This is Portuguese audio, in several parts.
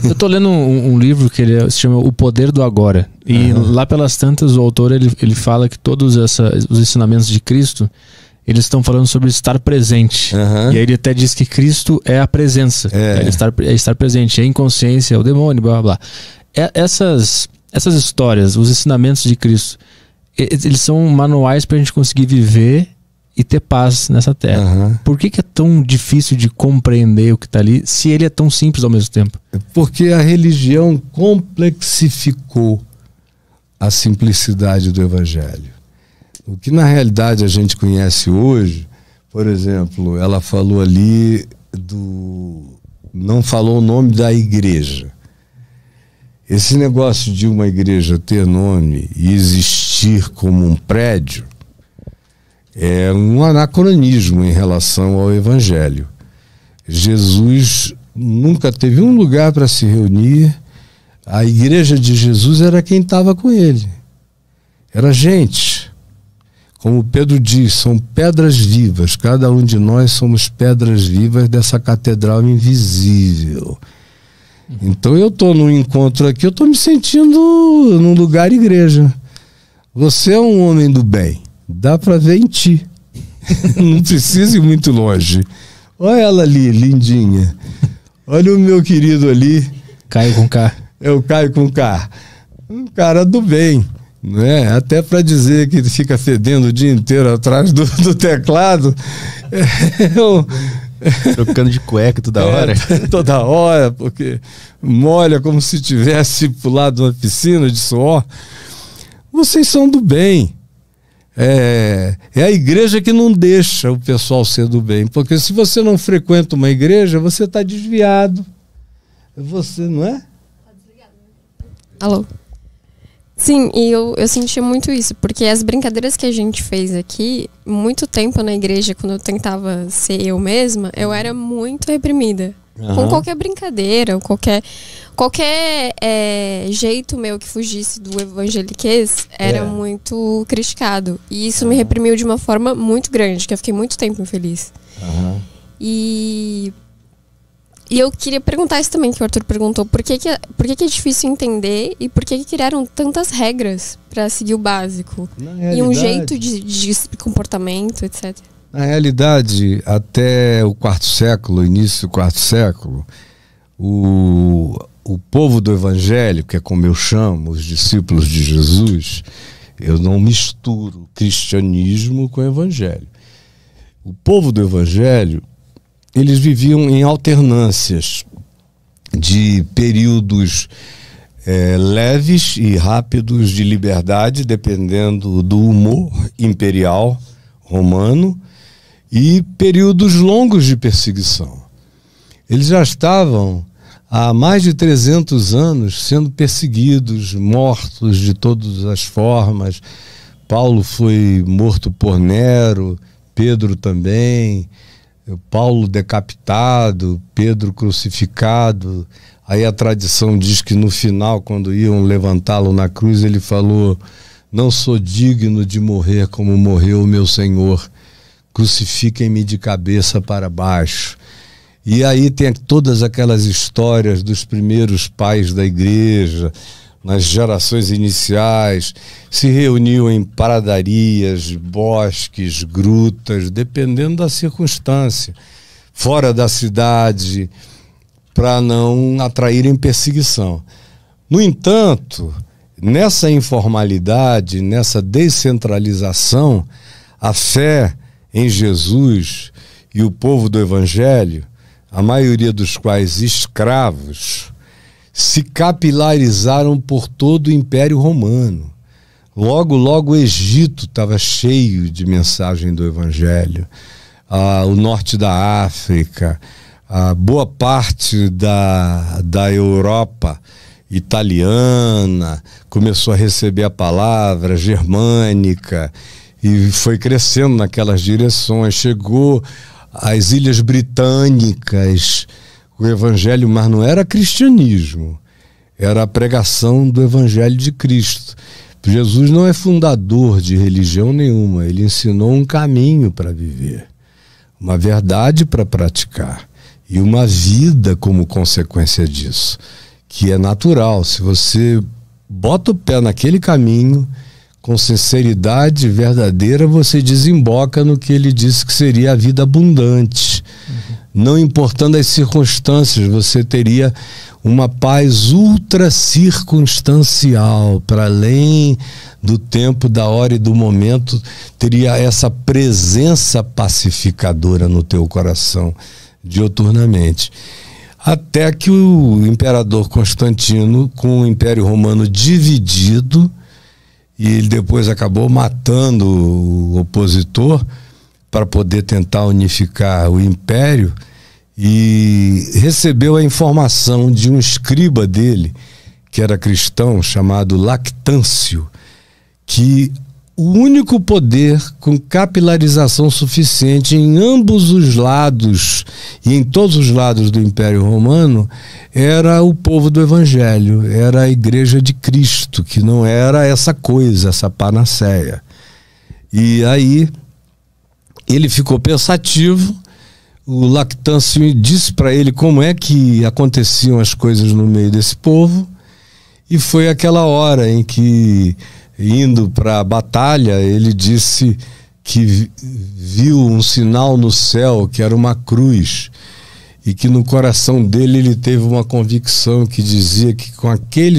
Eu tô lendo um livro que se chama O Poder do Agora. E lá pelas tantas o autor ele fala que todos os ensinamentos de Cristo, eles estão falando sobre estar presente. E aí ele até diz que Cristo é a presença. É estar presente. É a inconsciência, é o demônio, blá blá blá. Essas histórias, os ensinamentos de Cristo, eles são manuais para a gente conseguir viver e ter paz nessa terra. Por que é tão difícil de compreender o que está ali, se ele é tão simples ao mesmo tempo? Porque a religião complexificou a simplicidade do Evangelho. O que na realidade a gente conhece hoje, por exemplo, ela falou ali não falou o nome da igreja. Esse negócio de uma igreja ter nome e existir como um prédio é um anacronismo em relação ao Evangelho. Jesus nunca teve um lugar para se reunir. A igreja de Jesus era quem estava com ele. Era gente. Como Pedro diz, são pedras vivas. Cada um de nós somos pedras vivas dessa catedral invisível. Então eu estou num encontro aqui, eu estou me sentindo num lugar igreja. Você é um homem do bem. Dá para ver em ti. Não precisa ir muito longe. Olha ela ali, lindinha. Olha o meu querido ali. Caio com K. É o Caio com K. Um cara do bem. Não é? Até para dizer que fica fedendo o dia inteiro atrás do teclado. Trocando de cueca toda hora. Toda hora, porque molha como se tivesse pulado de uma piscina de suor. Vocês são do bem. É a igreja que não deixa o pessoal ser do bem. Porque se você não frequenta uma igreja, você está desviado. Você, não é? Alô? Sim, e eu senti muito isso, porque as brincadeiras que a gente fez aqui, muito tempo na igreja, quando eu tentava ser eu mesma, eu era muito reprimida. Com qualquer brincadeira, ou qualquer jeito meu que fugisse do evangeliquez, era muito criticado. E isso me reprimiu de uma forma muito grande, que eu fiquei muito tempo infeliz. E eu queria perguntar isso também, que o Arthur perguntou, por que é difícil entender e por que criaram tantas regras para seguir o básico? E um jeito de comportamento, etc. Na realidade, até o quarto século, início do quarto século, o povo do Evangelho, que é como eu chamo, os discípulos de Jesus, eu não misturo cristianismo com Evangelho. O povo do Evangelho, eles viviam em alternâncias de períodos leves e rápidos de liberdade, dependendo do humor imperial romano, e períodos longos de perseguição. Eles já estavam há mais de 300 anos sendo perseguidos, mortos de todas as formas. Paulo foi morto por Nero, Pedro também, Paulo decapitado, Pedro crucificado. Aí a tradição diz que no final, quando iam levantá-lo na cruz, ele falou: não sou digno de morrer como morreu o meu Senhor, crucifiquem-me de cabeça para baixo. E aí tem todas aquelas histórias dos primeiros pais da igreja, nas gerações iniciais, se reuniam em pradarias, bosques, grutas, dependendo da circunstância, fora da cidade, para não atraírem perseguição. No entanto, nessa informalidade, nessa descentralização, a fé em Jesus e o povo do Evangelho, a maioria dos quais escravos, se capilarizaram por todo o Império Romano. Logo o Egito estava cheio de mensagem do Evangelho. O norte da África, a boa parte da Europa italiana começou a receber a palavra germânica e foi crescendo naquelas direções. Chegou às Ilhas Britânicas o Evangelho, mas não era cristianismo, era a pregação do Evangelho de Cristo. Jesus não é fundador de religião nenhuma, ele ensinou um caminho para viver, uma verdade para praticar. e uma vida como consequência disso, que é natural. Se você bota o pé naquele caminho, com sinceridade verdadeira, você desemboca no que ele disse que seria a vida abundante. Não importando as circunstâncias, você teria uma paz ultra circunstancial, para além do tempo, da hora e do momento, teria essa presença pacificadora no teu coração, diuturnamente. Até que o imperador Constantino, com o Império Romano dividido, e ele depois acabou matando o opositor para poder tentar unificar o império, e recebeu a informação de um escriba dele, que era cristão, chamado Lactâncio, que o único poder com capilarização suficiente em ambos os lados e em todos os lados do Império Romano era o povo do Evangelho, era a Igreja de Cristo, que não era essa coisa, essa panaceia. E aí ele ficou pensativo. O Lactâncio disse para ele como é que aconteciam as coisas no meio desse povo, e foi aquela hora em que, indo para a batalha, ele disse que viu um sinal no céu que era uma cruz, e que no coração dele ele teve uma convicção que dizia que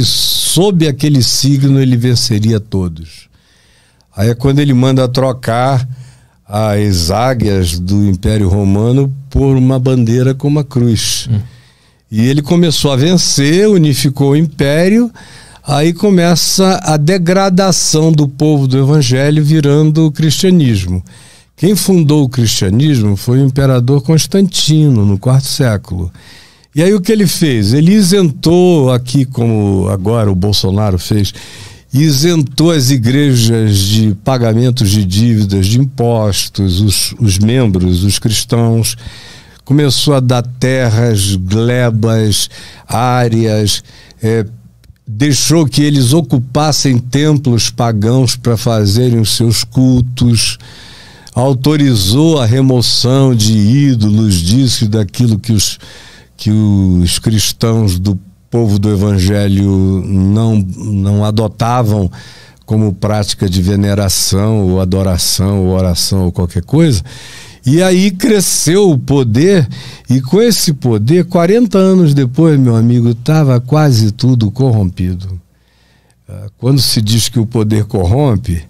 sob aquele signo ele venceria todos. Aí é quando ele manda trocar as águias do Império Romano por uma bandeira com uma cruz. E ele começou a vencer, unificou o império. Aí começa a degradação do povo do Evangelho, virando o cristianismo. Quem fundou o cristianismo foi o imperador Constantino, no IV século. E aí o que ele fez? Ele isentou, aqui como agora o Bolsonaro fez, isentou as igrejas de pagamentos de dívidas, de impostos, os membros, os cristãos. Começou a dar terras, glebas, áreas, deixou que eles ocupassem templos pagãos para fazerem os seus cultos, autorizou a remoção de ídolos, disso e daquilo que os cristãos do povo do Evangelho não adotavam como prática de veneração, ou adoração, ou oração, ou qualquer coisa. E aí cresceu o poder, e com esse poder, 40 anos depois, meu amigo, estava quase tudo corrompido. Quando se diz que o poder corrompe,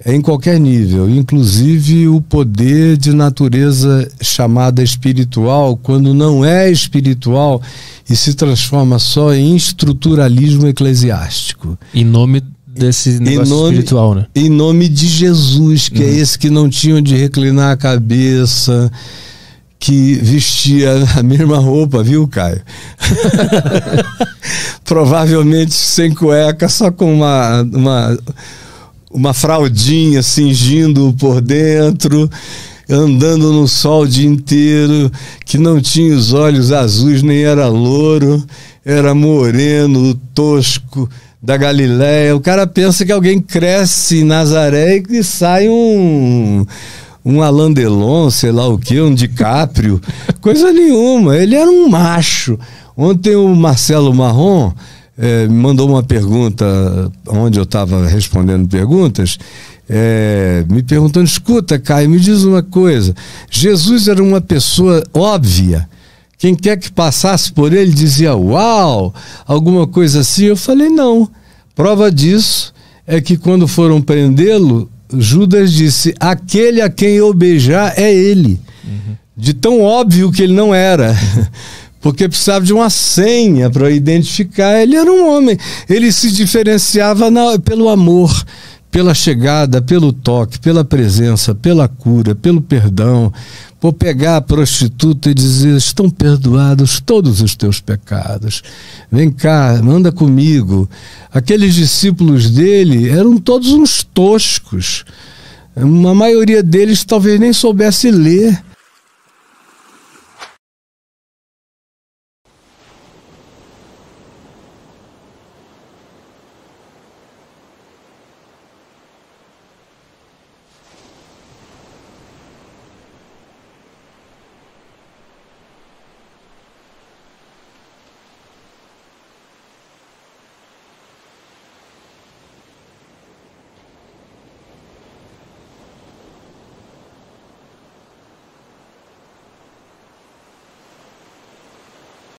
é em qualquer nível, inclusive o poder de natureza chamada espiritual, quando não é espiritual e se transforma só em estruturalismo eclesiástico. Em nome desse negócio espiritual, né? Em nome de Jesus, que é esse que não tinha onde reclinar a cabeça, que vestia a mesma roupa, viu, Caio? Provavelmente sem cueca, só com uma fraldinha cingindo por dentro, andando no sol o dia inteiro, que não tinha os olhos azuis, nem era louro, era moreno, tosco, da Galileia. O cara pensa que alguém cresce em Nazaré e sai um Alain Delon, sei lá o que, um DiCaprio, coisa nenhuma, ele era um macho. Ontem o Marcelo Marrom me mandou uma pergunta, onde eu estava respondendo perguntas, me perguntando: escuta, Caio, me diz uma coisa, Jesus era uma pessoa óbvia, quem quer que passasse por ele dizia uau, alguma coisa assim? Eu falei: não, prova disso é que quando foram prendê-lo, Judas disse: aquele a quem eu beijar é ele. De tão óbvio que ele não era. Porque precisava de uma senha para identificar. Ele era um homem. Ele se diferenciava pelo amor, pela chegada, pelo toque, pela presença, pela cura, pelo perdão. Por pegar a prostituta e dizer: estão perdoados todos os teus pecados. Vem cá, anda comigo. Aqueles discípulos dele eram todos uns toscos. Uma maioria deles talvez nem soubesse ler.